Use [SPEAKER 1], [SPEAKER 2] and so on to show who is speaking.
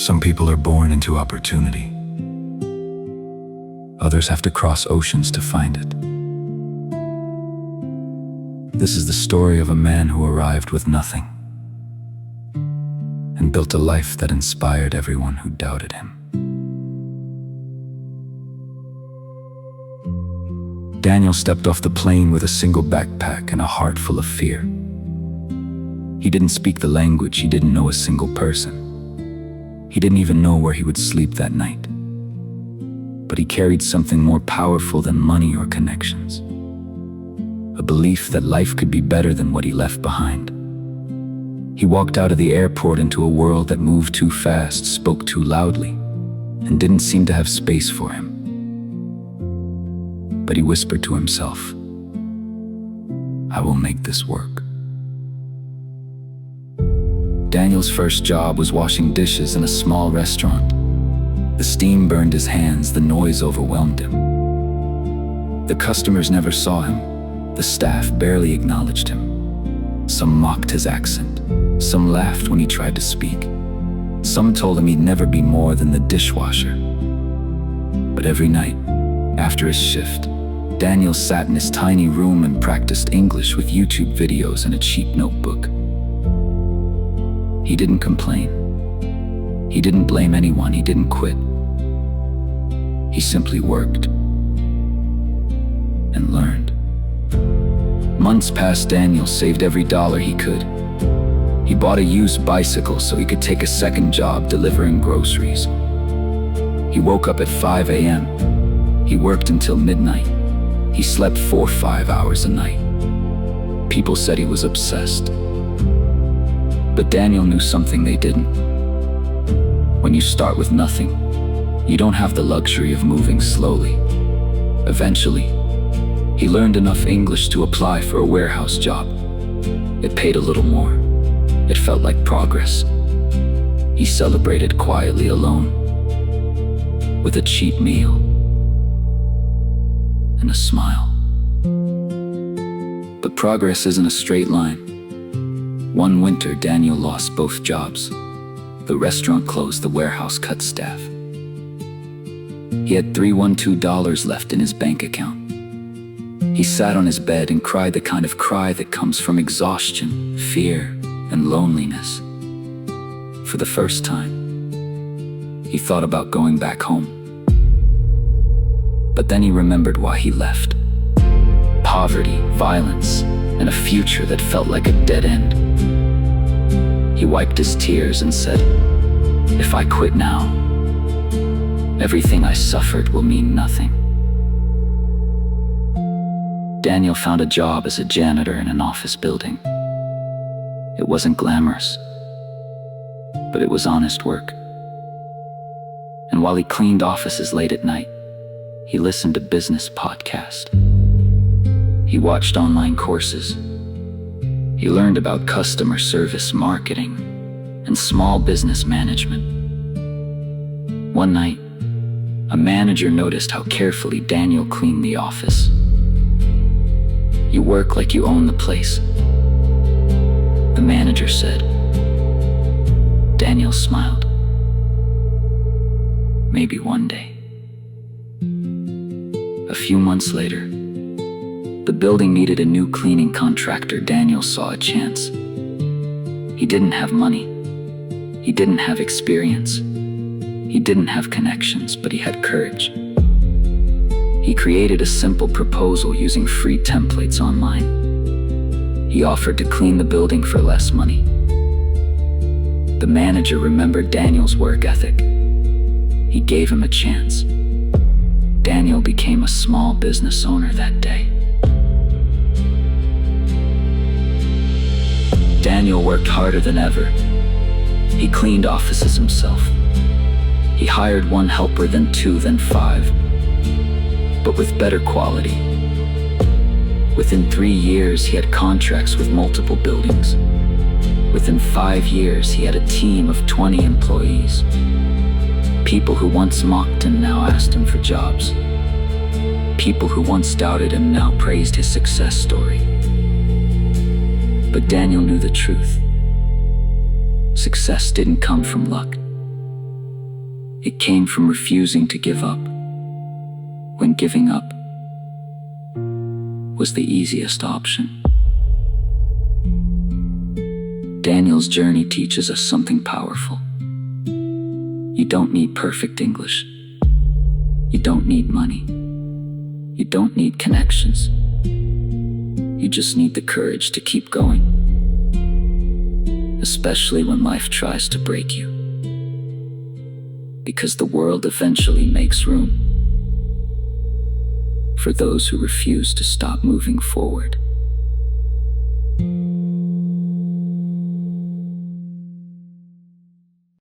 [SPEAKER 1] Some people are born into opportunity. Others have to cross oceans to find it. This is the story of a man who arrived with nothing and built a life that inspired everyone who doubted him. Daniel stepped off the plane with a single backpack and a heart full of fear. He didn't speak the language, he didn't know a single person. He didn't even know where he would sleep that night. But he carried something more powerful than money or connections. A belief that life could be better than what he left behind. He walked out of the airport into a world that moved too fast, spoke too loudly, and didn't seem to have space for him. But he whispered to himself, "I will make this work." Daniel's first job was washing dishes in a small restaurant. The steam burned his hands, the noise overwhelmed him. The customers never saw him. The staff barely acknowledged him. Some mocked his accent. Some laughed when he tried to speak. Some told him he'd never be more than the dishwasher. But every night, after his shift, Daniel sat in his tiny room and practiced English with YouTube videos and a cheap notebook. He didn't complain. He didn't blame anyone. He didn't quit. He simply worked and learned. Months passed. Daniel saved every dollar he could. He bought a used bicycle so he could take a second job delivering groceries. He woke up at 5 a.m. He worked until midnight. He slept 4 or 5 hours a night. People said he was obsessed. But Daniel knew something they didn't. When you start with nothing, you don't have the luxury of moving slowly. Eventually, he learned enough English to apply for a warehouse job. It paid a little more. It felt like progress. He celebrated quietly alone, with a cheap meal and a smile. But progress isn't a straight line. One winter, Daniel lost both jobs. The restaurant closed, the warehouse cut staff. He had $312 left in his bank account. He sat on his bed and cried the kind of cry that comes from exhaustion, fear, and loneliness. For the first time, he thought about going back home. But then he remembered why he left. Poverty, violence, and a future that felt like a dead end. He wiped his tears and said, "If I quit now, everything I suffered will mean nothing." Daniel found a job as a janitor in an office building. It wasn't glamorous, but it was honest work. And while he cleaned offices late at night, he listened to business podcasts. He watched online courses. He learned about customer service, marketing, and small business management. One night, a manager noticed how carefully Daniel cleaned the office. "You work like you own the place," the manager said. Daniel smiled. "Maybe one day." A few months later, the building needed a new cleaning contractor. Daniel saw a chance. He didn't have money. He didn't have experience. He didn't have connections, but he had courage. He created a simple proposal using free templates online. He offered to clean the building for less money. The manager remembered Daniel's work ethic. He gave him a chance. Daniel became a small business owner that day. Daniel worked harder than ever. He cleaned offices himself. He hired one helper, then two, then five, but with better quality. Within 3 years, he had contracts with multiple buildings. Within 5 years, he had a team of 20 employees. People who once mocked him now asked him for jobs. People who once doubted him now praised his success story. But Daniel knew the truth. Success didn't come from luck. It came from refusing to give up, when giving up was the easiest option. Daniel's journey teaches us something powerful. You don't need perfect English. You don't need money. You don't need connections. You just need the courage to keep going, especially when life tries to break you. Because the world eventually makes room for those who refuse to stop moving forward.